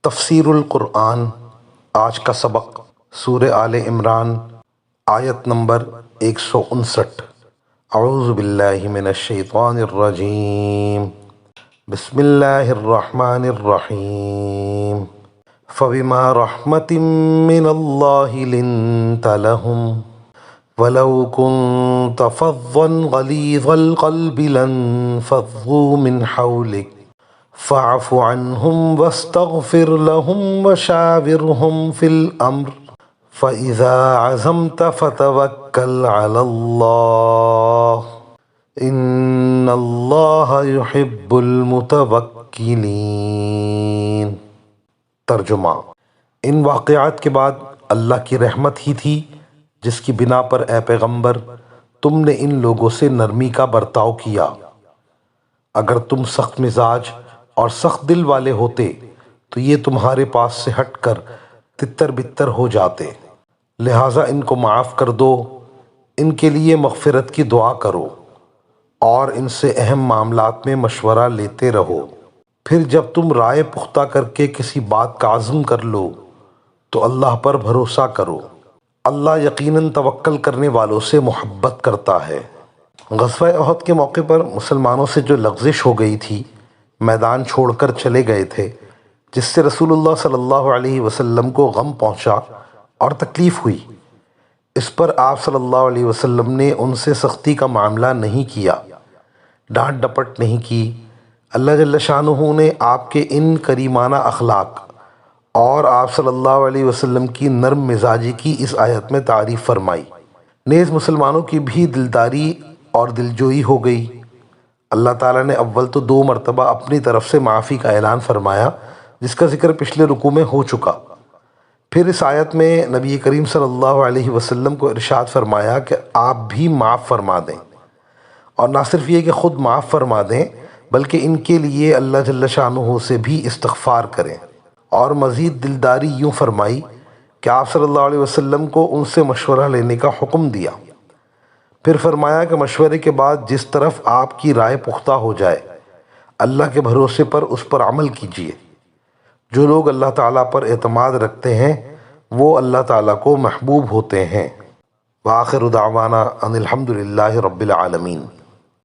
تفسیر القرآن۔ آج کا سبق سورہ آل عمران آیت نمبر 159۔ اعوذ باللہ من الشیطان الرجیم، بسم اللہ الرحمن الرحیم۔ فبما رحمت من اللہ لنت لهم ولو كنت فظا غلیظ القلب لانفضوا من حولك فاعف عنهم واستغفر لهم وشاورهم في الأمر فإذا عزمت فتوكل على الله إن الله يحب المتوكلين۔ ترجمہ: ان واقعات کے بعد اللہ کی رحمت ہی تھی جس کی بنا پر اے پیغمبر تم نے ان لوگوں سے نرمی کا برتاؤ کیا۔ اگر تم سخت مزاج اور سخت دل والے ہوتے تو یہ تمہارے پاس سے ہٹ کر تتر بتر ہو جاتے، لہٰذا ان کو معاف کر دو، ان کے لیے مغفرت کی دعا کرو اور ان سے اہم معاملات میں مشورہ لیتے رہو۔ پھر جب تم رائے پختہ کر کے کسی بات کا عزم کر لو تو اللہ پر بھروسہ کرو، اللہ یقیناً توکل کرنے والوں سے محبت کرتا ہے۔ غزوہ احد کے موقع پر مسلمانوں سے جو لغزش ہو گئی تھی، میدان چھوڑ کر چلے گئے تھے، جس سے رسول اللہ صلی اللہ علیہ وسلم کو غم پہنچا اور تکلیف ہوئی، اس پر آپ صلی اللہ علیہ وسلم نے ان سے سختی کا معاملہ نہیں کیا، ڈانٹ ڈپٹ نہیں کی۔ اللہ جل شانہ نے آپ کے ان کریمانہ اخلاق اور آپ صلی اللہ علیہ وسلم کی نرم مزاجی کی اس آیت میں تعریف فرمائی۔ نیز مسلمانوں کی بھی دلداری اور دلجوئی ہو گئی۔ اللہ تعالیٰ نے اول تو 2 مرتبہ اپنی طرف سے معافی کا اعلان فرمایا، جس کا ذکر پچھلے رکوع میں ہو چکا۔ پھر اس آیت میں نبی کریم صلی اللہ علیہ وسلم کو ارشاد فرمایا کہ آپ بھی معاف فرما دیں، اور نہ صرف یہ کہ خود معاف فرما دیں بلکہ ان کے لیے اللہ جل شانہ سے بھی استغفار کریں، اور مزید دلداری یوں فرمائی کہ آپ صلی اللہ علیہ وسلم کو ان سے مشورہ لینے کا حکم دیا۔ پھر فرمایا کہ مشورے کے بعد جس طرف آپ کی رائے پختہ ہو جائے اللہ کے بھروسے پر اس پر عمل کیجیے۔ جو لوگ اللہ تعالیٰ پر اعتماد رکھتے ہیں وہ اللہ تعالیٰ کو محبوب ہوتے ہیں۔ وآخر دعوانا ان الحمد للہ رب العالمین۔